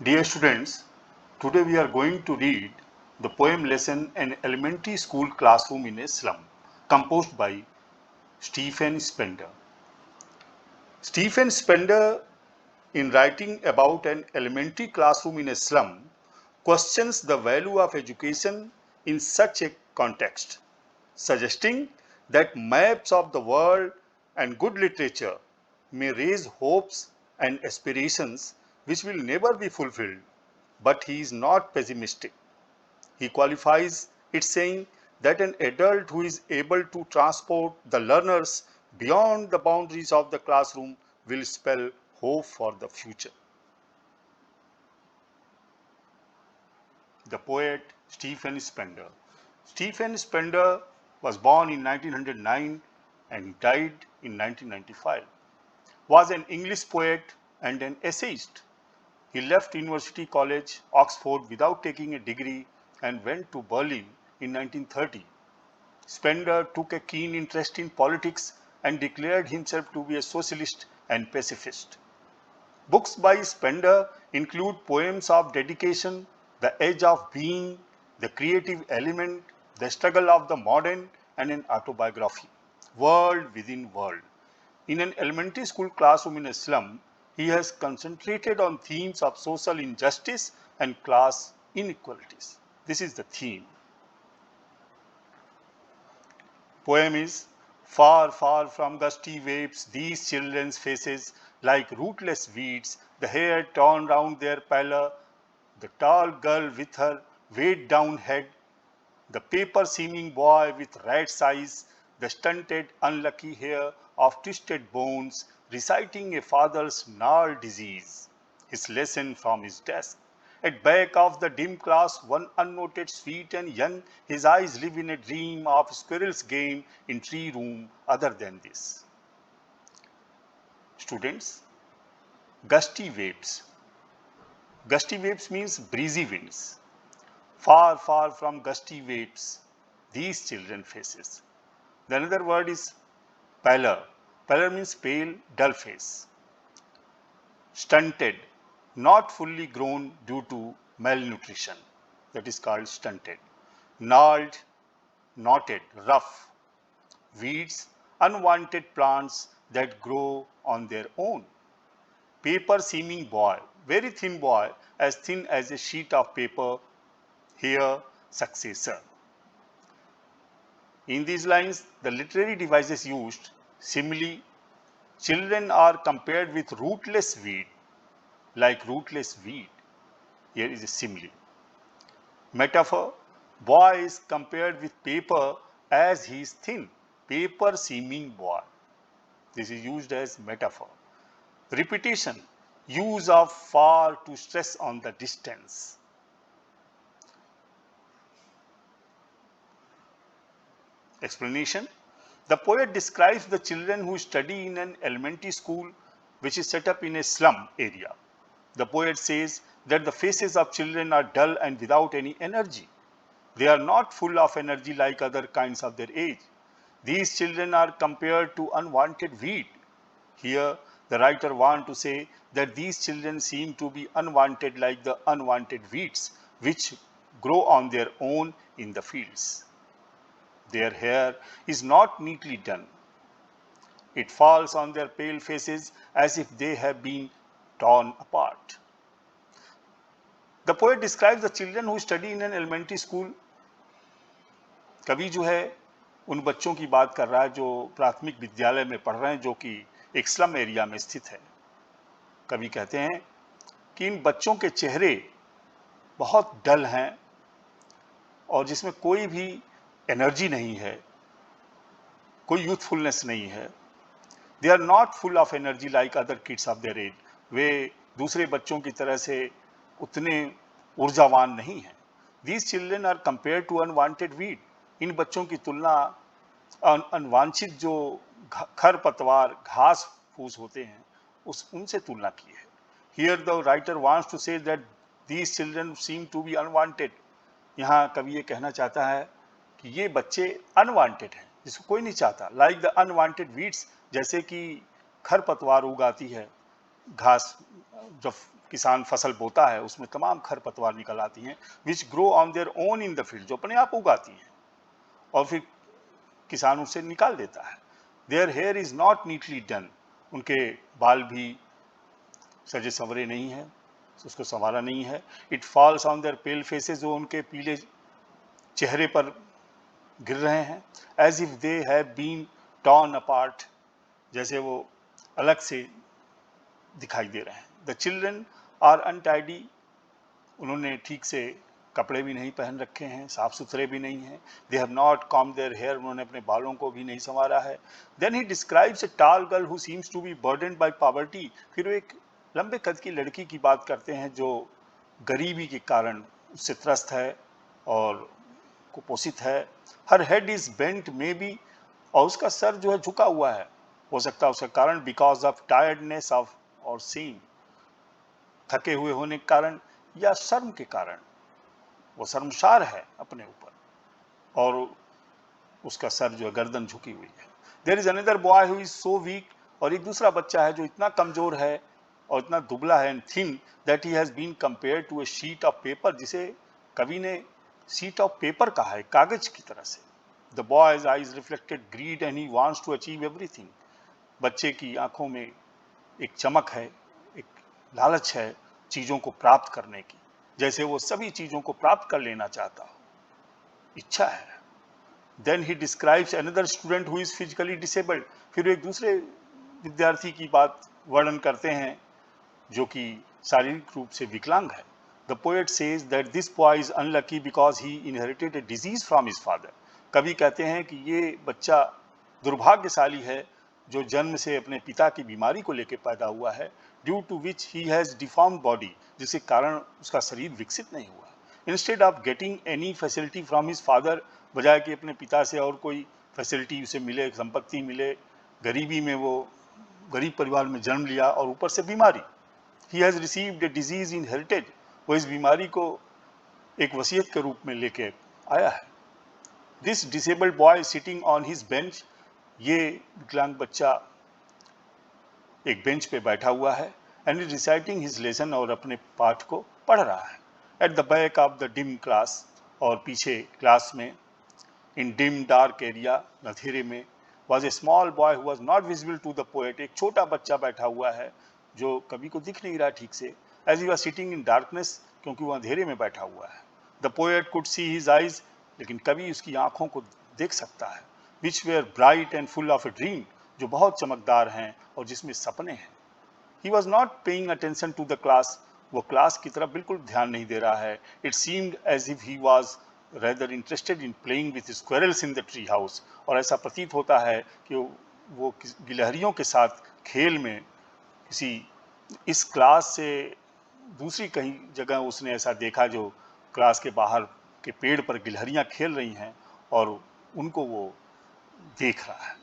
Dear students, today we are going to read the poem lesson An Elementary School Classroom in a Slum, composed by Stephen Spender. Stephen Spender, in writing about an elementary classroom in a slum, questions the value of education in such a context, suggesting that maps of the world and good literature may raise hopes and aspirations which will never be fulfilled. But he is not pessimistic. He qualifies it saying that an adult who is able to transport the learners beyond the boundaries of the classroom will spell hope for the future. The poet Stephen Spender. Stephen Spender was born in 1909 and died in 1995. Was an English poet and an essayist. He left University College, Oxford without taking a degree and went to Berlin in 1930. Spender took a keen interest in politics and declared himself to be a socialist and pacifist. Books by Spender include poems of dedication, The Edge of Being, The Creative Element, The Struggle of the Modern, and an autobiography, World Within World. In an elementary school classroom in a slum, he has concentrated on themes of social injustice and class inequalities. This is the theme. Poem is far, far from gusty waves, these children's faces like rootless weeds, the hair torn round their pallor, the tall girl with her weighed down head, the paper seeming boy with rat's eyes, the stunted, unlucky hair of twisted bones, reciting a father's gnarled disease, his lesson from his desk. At back of the dim class, one unnoted, sweet and young, his eyes live in a dream of squirrel's game in tree room other than this. Students, gusty waves. Gusty waves means breezy winds. Far, far from gusty waves, these children faces. The another word is pallor. Pallor means pale, dull face. Stunted, not fully grown due to malnutrition. That is called stunted. Gnarled, knotted, rough. Weeds, unwanted plants that grow on their own. Paper seeming boy, very thin boy, as thin as a sheet of paper. Here, successor. In these lines, the literary devices used, simile, children are compared with rootless weed, like rootless weed. Here is a simile. Metaphor, boy is compared with paper as he is thin, paper seeming boy. This is used as metaphor. Repetition, use of far to stress on the distance. Explanation. The poet describes the children who study in an elementary school which is set up in a slum area. The poet says that the faces of children are dull and without any energy. They are not full of energy like other kinds of their age. These children are compared to unwanted weed. Here, the writer wants to say that these children seem to be unwanted like the unwanted weeds which grow on their own in the fields. Their hair is not neatly done. It falls on their pale faces as if they have been torn apart. The poet describes the children who study in an elementary school. कवि जो है उन बच्चों की बात कर रहा है जो प्राथमिक विद्यालय में पढ़ रहे हैं, जो कि एक स्लम एरिया में स्थित है. कवि कहते हैं कि इन बच्चों के चेहरे बहुत डल हैं और जिसमें कोई भी एनर्जी नहीं है, कोई यूथफुलनेस नहीं है. They are not full of energy like other kids of their age. वे दूसरे बच्चों की तरह से उतने ऊर्जावान नहीं हैं. These children are compare to unwanted weed. इन बच्चों की तुलना अनवांछित जो खरपतवार घास फूस होते हैं उनसे तुलना की है. Here the writer wants to say that these children seem to be unwanted. यहाँ कवि ये कहना चाहता है कि ये बच्चे अनवांटेड हैं, जिसको कोई नहीं चाहता. लाइक द अनवांटेड वीड्स, जैसे कि खरपतवार उगाती है घास जब किसान फसल बोता है उसमें तमाम खरपतवार निकल आती हैं, which grow on their own in the field, जो अपने आप उगाती हैं और फिर किसान उसे निकाल देता है। Their hair is not neatly done, उनके बाल भी सजे संवरे नहीं है, उसको संवारा नहीं है। It falls on their pale faces, जो उनके पीले चेहरे पर गिर रहे हैं। As if they have been torn apart, जैसे वो अलग से दिखाई दे रहे हैं। द चिल्ड्रन आर अनटाइडी, उन्होंने ठीक से कपड़े भी नहीं पहन रखे हैं, साफ सुथरे भी नहीं हैं। They have not comb their hair, उन्होंने अपने बालों को भी नहीं संवारा है। Then he describes a tall girl who seems to be burdened by poverty, फिर वो एक लंबे कद की लड़की की बात करते हैं जो गरीबी के कारण उससे त्रस्त है और कुपोषित है। हर head is bent may be, और उसका सर जो है झुका हुआ है, हो सकता है उसका कारण बिकॉज ऑफ टायर्डनेस ऑफ और सेम, थके हुए होने के कारण या शर्म के कारण, वो शर्मसार है अपने ऊपर और उसका सर जो है गर्दन झुकी हुई है। There is another boy who is so weak, और एक दूसरा बच्चा है जो इतना कमजोर है और इतना दुबला है and thin that he has been compare to a sheet of paper, जिसे कवि ने शीट ऑफ पेपर कहा है, कागज की तरह से। The boy's eyes reflected greed and he wants to achieve everything, बच्चे की आंखों में एक चमक है, एक लालच है चीजों को प्राप्त करने की, जैसे वो सभी चीजों को प्राप्त कर लेना चाहता हो, इच्छा है। Then he describes another student who is physically disabled, फिर एक दूसरे विद्यार्थी की बात वर्णन करते हैं जो कि शारीरिक रूप से विकलांग है। The poet says that this boy is unlucky because he inherited a disease from his father, कवि कहते हैं कि ये बच्चा दुर्भाग्यशाली है जो जन्म से अपने पिता की बीमारी को लेकर पैदा हुआ है, due to which he has deformed body, जिसके कारण उसका शरीर विकसित नहीं हुआ। Instead of getting any facility from his father, बजाय कि अपने पिता से और कोई फैसिलिटी उसे मिले, संपत्ति मिले, गरीबी में वो गरीब परिवार में जन्म लिया और ऊपर से बीमारी। He has received a disease in heritage, वो इस बीमारी को एक वसीयत के रूप में लेके आया है। This disabled boy sitting on his bench, ये विकलांग बच्चा एक बेंच पे बैठा हुआ है and is reciting his lesson, और अपने पाठ को पढ़ रहा है। At the back of the dim class, और पीछे क्लास में इन डिम डार्क एरिया, अंधेरे में, was a small boy who was not visible to the poet, एक छोटा बच्चा बैठा हुआ है जो कवि को दिख नहीं रहा ठीक से, as he was sitting in darkness, क्योंकि वो अंधेरे में बैठा हुआ है। The poet could see his eyes, लेकिन कवि उसकी आंखों को देख सकता है, which were bright and full of a dream, जो बहुत चमकदार हैं और जिसमें सपने हैं। He was not paying attention to the class, वो क्लास की तरफ बिल्कुल ध्यान नहीं दे रहा है। It seemed as if he was rather interested in playing with squirrels in the tree house, और ऐसा प्रतीत होता है कि वो गिलहरियों के साथ खेल में किसी इस क्लास से दूसरी कहीं जगह उसने ऐसा देखा जो क्लास के बाहर के पेड़ पर गिलहरियां खेल रही हैं और उनको वो देख रहा है।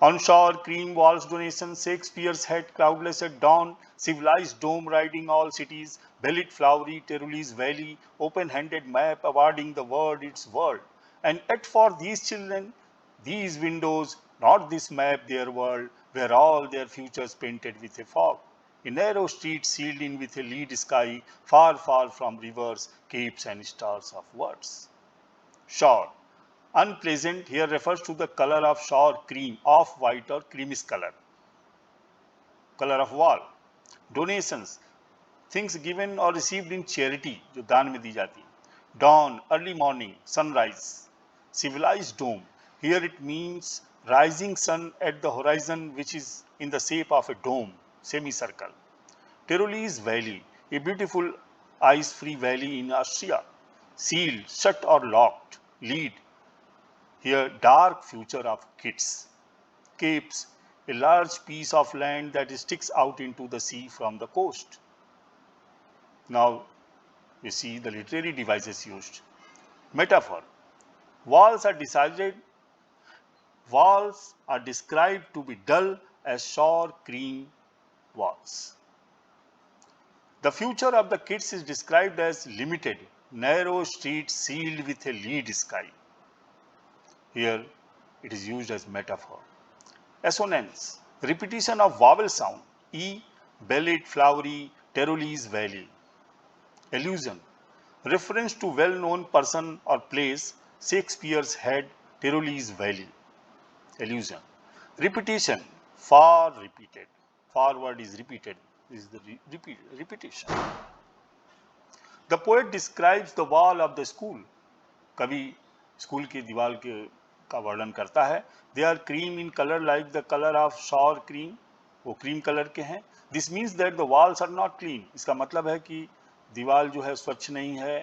On shore, cream walls donation, Shakespeare's head cloudless at dawn, civilized dome riding all cities, bellied flowery Teruli's valley, open-handed map awarding the world its world. And yet for these children, these windows, not this map their world, were all their futures painted with a fog. A narrow street sealed in with a lead sky, far, far from rivers, capes and stars of words. Shore. Unpleasant here refers to the color of shore cream, off white or creamish color of wall. Donations, things given or received in charity, जो दान में दी जाती है। Dawn, early morning, sunrise. Civilized dome, here it means rising sun at the horizon which is in the shape of a dome, semicircle. Tyrole's valley, a beautiful ice-free valley in Austria, sealed, shut or locked. Lead, here dark future of kids. Capes, a large piece of land that sticks out into the sea from the coast. Now we see the literary devices used. Metaphor, walls are described to be dull as shore cream walls. The future of the kids is described as limited, narrow streets sealed with a lead sky. Here it is used as metaphor. Assonance, repetition of vowel sound, E, Bellite flowery Tyrolese valley. Allusion. Reference to well-known person or place, Shakespeare's head, Tyrolese valley. Allusion. Repetition. Far repeated. Far word is repeated. This is the repetition. The poet describes the wall of the school. कवि school की दीवार का वर्णन करता है. They are cream in color like the color of sour cream. वो cream colour के हैं. This means that the walls are not clean. इसका मतलब है कि दीवार जो है स्वच्छ नहीं है,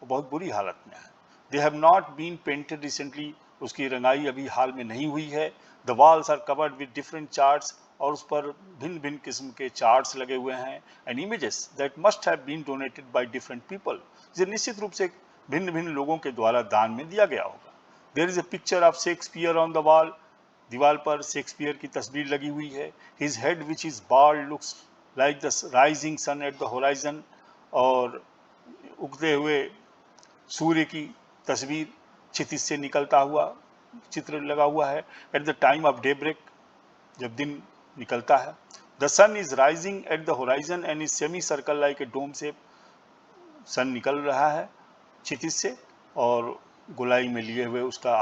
वो बहुत बुरी हालत में है. They have not been painted recently. उसकी रंगाई अभी हाल में नहीं हुई है. The walls are covered with different charts. और उस पर भिन्न भिन्न किस्म के चार्ट्स लगे हुए हैं. And images that must have been donated by different people. जो निश्चित रूप से भिन्न भिन्न लोगों के द्वारा दान में दिया गया होगा. There is a picture of Shakespeare on the wall. दीवार पर शेक्सपियर की तस्वीर लगी हुई है. His head which is bald looks like the rising sun at the horizon. और उगते हुए सूर्य की तस्वीर क्षितिज से निकलता हुआ चित्र लगा हुआ है. At the time of daybreak, जब दिन निकलता है. The sun is rising at the horizon and is semicircle like a dome shape. Sun निकल रहा है क्षितिज से और गोलाई में लिए हुए उसका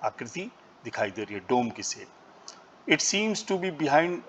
आकृति दिखाई दे रही है, डोम की शेप. It seems to be behind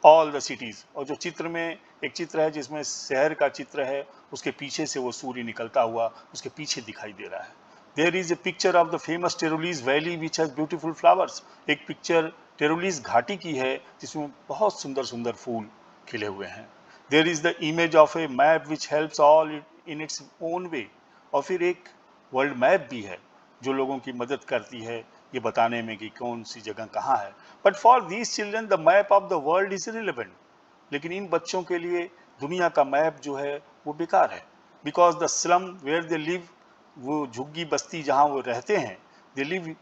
all the cities. और जो चित्र में एक चित्र है जिसमें शहर का चित्र है, उसके पीछे से वो सूर्य निकलता हुआ उसके पीछे दिखाई दे रहा है. There is a picture of the famous Tyrolese valley which has beautiful flowers. एक पिक्चर टेरोलीज घाटी की है जिसमें बहुत सुंदर सुंदर फूल खिले हुए हैं. There is the image of a map which helps all in its own way. और फिर एक वर्ल्ड मैप भी है जो लोगों की मदद करती है ये बताने में कि कौन सी जगह कहाँ है. But for these children the map of the world is irrelevant. लेकिन इन बच्चों के लिए दुनिया का मैप जो है वो बेकार है. Because the slum where they live, वो झुग्गी बस्ती जहाँ वो रहते हैं, they live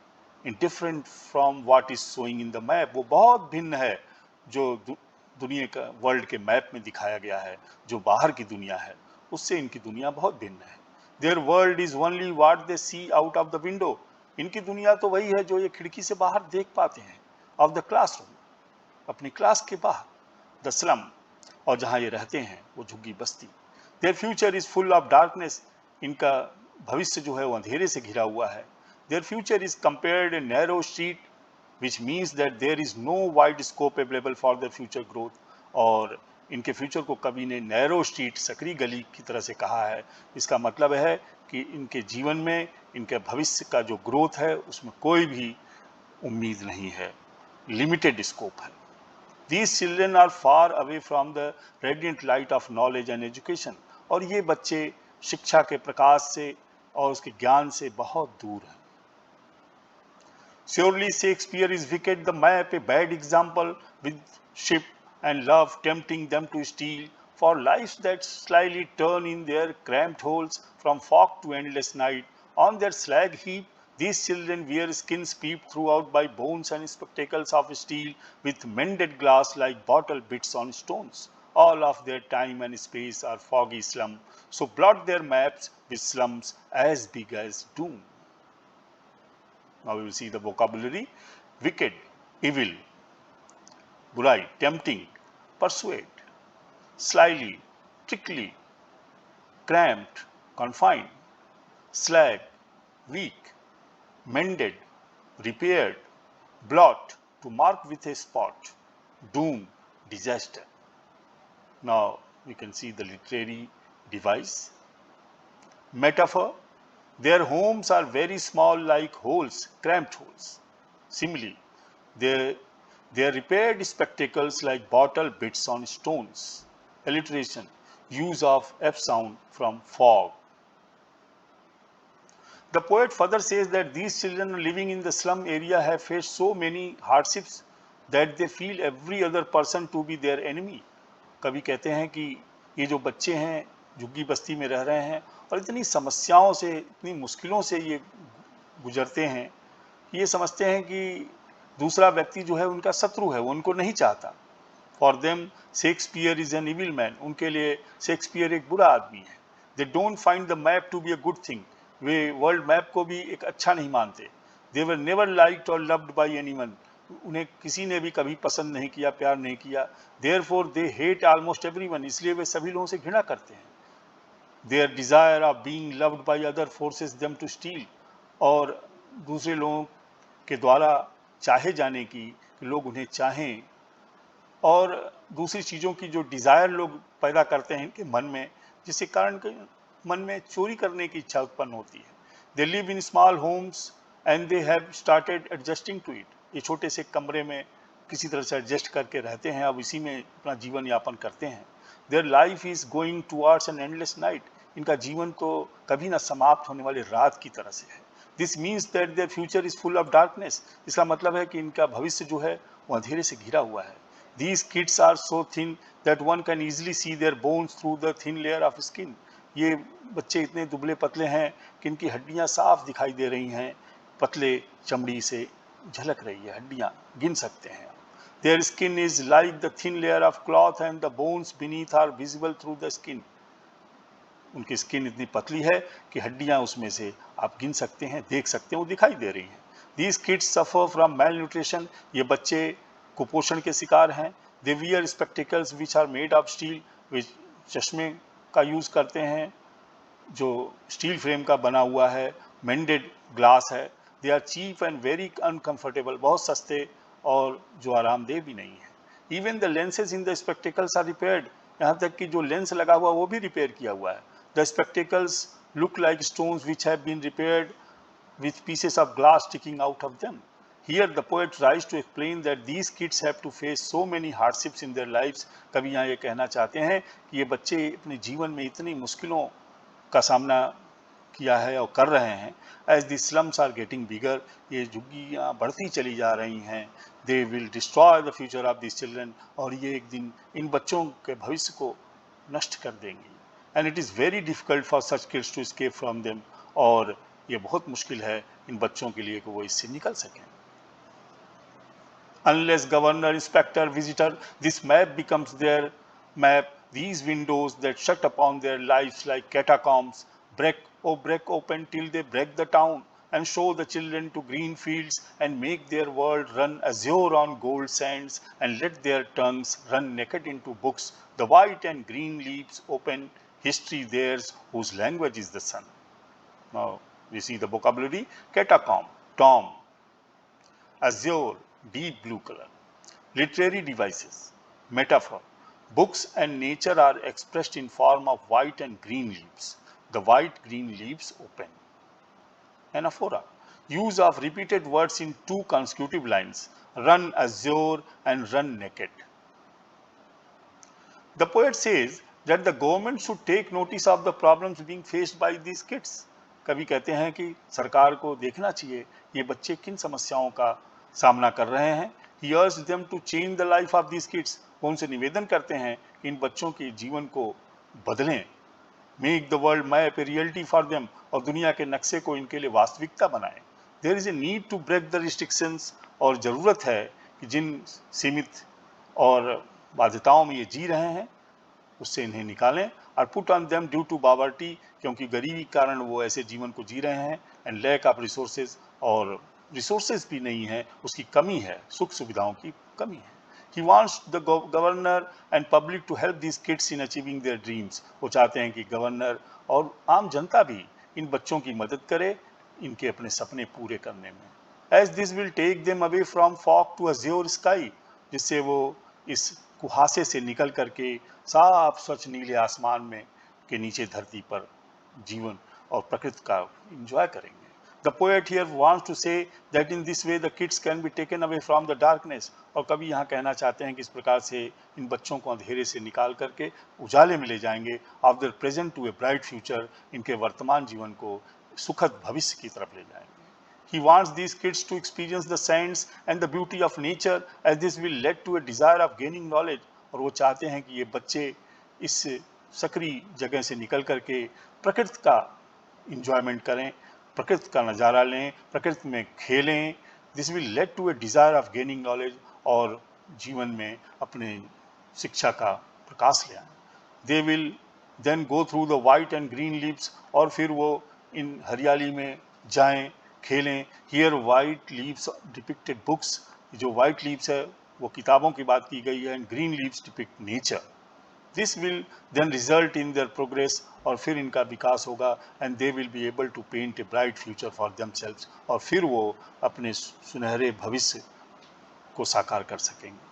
in different from what is showing in the map. वो बहुत भिन्न है जो दुनिया का वर्ल्ड के मैप में दिखाया गया है. जो बाहर की दुनिया है उससे इनकी दुनिया बहुत भिन्न है. Their world is only what they see out of the window. इनकी दुनिया तो वही है जो ये खिड़की से बाहर देख पाते हैं. ऑफ द क्लासरूम, अपनी क्लास के बाहर. द स्लम, और जहाँ ये रहते हैं वो झुग्गी बस्ती. Their future is full of darkness. इनका भविष्य जो है वो अंधेरे से घिरा हुआ है. Their future is compared a narrow street, which means that there is no wide scope available for their future growth. और इनके फ्यूचर को कवि ने नैरो स्ट्रीट, सकरी गली की तरह से कहा है. इसका मतलब है कि इनके जीवन में इनके भविष्य का जो ग्रोथ है उसमें कोई भी उम्मीद नहीं है, लिमिटेड स्कोप है. These children are far away from the radiant light of knowledge and education. और ये बच्चे शिक्षा के प्रकाश से और उसके ज्ञान से बहुत दूर हैं. Surely Shakespeare is wicked, the map a bad example, with ship and love tempting them to steal, for lives that slyly turn in their cramped holes from fog to endless night. On their slag heap, these children wear skins peeped throughout by bones and spectacles of steel, with mended glass like bottle bits on stones. All of their time and space are foggy slum, so blot their maps with slums as big as doom. Now we will see the vocabulary. Wicked, evil. Burai, tempting, persuade. Slyly, trickly. Cramped, confined. Slag, weak. Mended, repaired. Blot, to mark with a spot. Doom, disaster. Now we can see the literary device. Metaphor. Their homes are very small, like holes, cramped holes. Simile, their repaired spectacles like bottle bits on stones. Alliteration, use of F sound from fog. The poet further says that these children living in the slum area have faced so many hardships that they feel every other person to be their enemy. कवि कहते हैं कि ये जो बच्चे हैं झुग्गी बस्ती में रह रहे हैं और इतनी समस्याओं से, इतनी मुश्किलों से ये गुजरते हैं, ये समझते हैं कि दूसरा व्यक्ति जो है उनका शत्रु है, वो उनको नहीं चाहता. For them Shakespeare is an evil man. उनके लिए शेक्सपियर एक बुरा आदमी है. They don't find the map to be a good thing. वे वर्ल्ड मैप को भी एक अच्छा नहीं मानते. दे वर नेवर लाइक्ड और लव्ड बाय एनीवन. उन्हें किसी ने भी कभी पसंद नहीं किया, प्यार नहीं किया। Therefore they hate almost everyone, इसलिए वे सभी लोगों से घृणा करते हैं। Their desire of being loved by other forces them to steal, और दूसरे लोगों के द्वारा चाहे जाने की, कि लोग उन्हें चाहें, और दूसरी चीज़ों की जो डिज़ायर लोग पैदा करते हैं इनके मन में, जिसके कारण के मन में चोरी करने की इच्छा उत्पन्न होती है। They live in small homes and they have started adjusting to it, ये छोटे से कमरे में किसी तरह से एडजस्ट करके रहते हैं, अब इसी में अपना जीवन यापन करते हैं। Their life is going towards an endless night, इनका जीवन तो कभी ना समाप्त होने वाली रात की तरह से है। This means that their future is full of darkness, इसका मतलब है कि इनका भविष्य जो है वो अंधेरे से घिरा हुआ है। These kids are so thin that one can easily see their bones through the thin layer of skin. ये बच्चे इतने दुबले पतले हैं कि इनकी हड्डियां साफ दिखाई दे रही हैं, पतले चमड़ी से झलक रही है, हड्डियां गिन सकते हैं। Their skin is like the thin layer of cloth and the bones beneath are visible through the skin. उनकी स्किन इतनी पतली है कि हड्डियां उसमें से आप गिन सकते हैं, देख सकते हैं, वो दिखाई दे रही हैं। These kids suffer from malnutrition, ये बच्चे कुपोषण के शिकार हैं। They wear spectacles which are made of steel, वे चश्मे का यूज़ करते हैं जो स्टील फ्रेम का बना हुआ है, मेंडेड ग्लास है। They are cheap and very uncomfortable, बहुत सस्ते और जो आरामदेह भी नहीं है। Even the lenses in the spectacles are repaired, यहाँ तक कि जो लेंस लगा हुआ वो भी रिपेयर किया हुआ है। The spectacles look like stones which have been repaired with pieces of glass sticking out of them. Here the poet tries to explain that these kids have to face so many hardships in their lives. कवि यहाँ ये कहना चाहते हैं कि ये बच्चे अपने जीवन में इतनी मुश्किलों का सामना किया है और कर रहे हैं। As the slums are getting bigger, ये झुग्गियाँ बढ़ती चली जा रही हैं। They will destroy the future of these children, और ये एक दिन इन बच्चों के भविष्य को नष्ट कर देंगी। And it is very difficult for such kids to escape from them, और ये बहुत मुश्किल है इन बच्चों के लिए कि वो इससे निकल सकें। Unless governor, inspector, visitor, this map becomes their map. These windows that shut upon their lives like catacombs break open till they break the town and show the children to green fields and make their world run azure on gold sands and let their tongues run naked into books. The white and green leaves open history theirs whose language is the sun. Now we see the vocabulary: catacomb, tomb; azure, deep blue color; literary devices, metaphor. Books and nature are expressed in form of white and green leaves. The white green leaves open. Anaphora, use of repeated words in two consecutive lines: run azure and run naked. The poet says that the government should take notice of the problems being faced by these kids. कवि कहते हैं कि सरकार को देखना चाहिए ये बच्चे किन समस्याओं का सामना कर रहे हैं। He urged them to change the life of these kids. वो उनसे निवेदन करते हैं कि इन बच्चों के जीवन को बदलें। Make the world map a reality for them, और दुनिया के नक्शे को इनके लिए वास्तविकता बनाएं। There is a need to break the restrictions, और ज़रूरत है कि जिन सीमित और बाध्यताओं में ये जी रहे हैं उससे इन्हें निकालें। और put on them due to poverty, क्योंकि गरीबी के कारण वो ऐसे जीवन को जी रहे हैं। एंड लैक ऑफ रिसोर्सेज, और रिसोर्सेज भी नहीं है, उसकी कमी है, सुख सुविधाओं की कमी है। He wants the governor and public to help these kids in achieving their dreams. वो चाहते हैं कि गवर्नर और आम जनता भी इन बच्चों की मदद करे इनके अपने सपने पूरे करने में। As this will take them away from fog to azure sky, जिससे वो इस कुहासे से निकल करके साफ स्वच्छ नीले आसमान में के नीचे धरती पर जीवन और प्रकृति का एंजॉय करेंगे। The poet here wants to say that in this way the kids can be taken away from the darkness, और कवि यहाँ कहना चाहते हैं कि इस प्रकार से इन बच्चों को अंधेरे से निकाल करके उजाले में ले जाएंगे। of their present to a bright future, इनके वर्तमान जीवन को सुखद भविष्य की तरफ ले जाएंगे। He wants these kids to experience the science and the beauty of nature, as this will lead to a desire of gaining knowledge, और वो चाहते हैं कि ये बच्चे इस सक्रिय जगह से निकल करके प्रकृति का इंजॉयमेंट करें, प्रकृति का नज़ारा लें, प्रकृति में खेलें। This will lead to a desire of gaining knowledge, और जीवन में अपने शिक्षा का प्रकाश ले आएं। They will then go through the white and green leaves, और फिर वो इन हरियाली में जाएं, खेलें। Here white leaves depicted books, जो वाइट लीव्स है वो किताबों की बात की गई है, and green leaves depict nature. This will then result in their progress, और फिर इनका विकास होगा, and they will be able to paint a bright future for themselves, और फिर वो अपने सुनहरे भविष्य को साकार कर सकेंगे।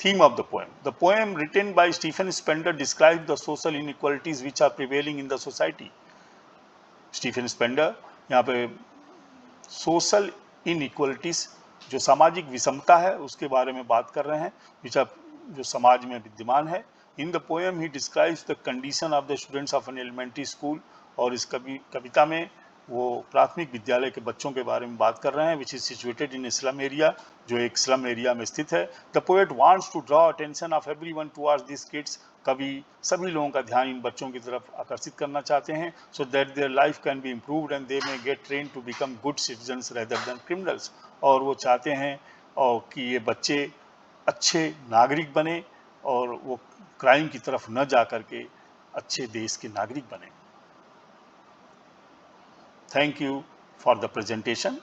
Theme of the poem. The poem written by Stephen Spender describes the social inequalities which are prevailing in the society. Stephen Spender यहाँ पे सोशल इनइक्वलिटीज, जो सामाजिक विषमता है उसके बारे में बात कर रहे हैं, जो समाज में विद्यमान है। In the poem he describes the condition of the students of an elementary school, और इस कविता में वो प्राथमिक विद्यालय के बच्चों के बारे में बात कर रहे हैं, which is situated in slum area, जो एक स्लम एरिया में स्थित है। The poet wants to draw attention of everyone towards this kids, कवि सभी लोगों का ध्यान इन बच्चों की तरफ आकर्षित करना चाहते हैं, so that their life can be improved and they may get train to become good citizens rather than criminals. और वो चाहते हैं और कि ये बच्चे अच्छे नागरिक बने और वो क्राइम की तरफ न जा करके अच्छे देश के नागरिक बने। Thank you for the presentation.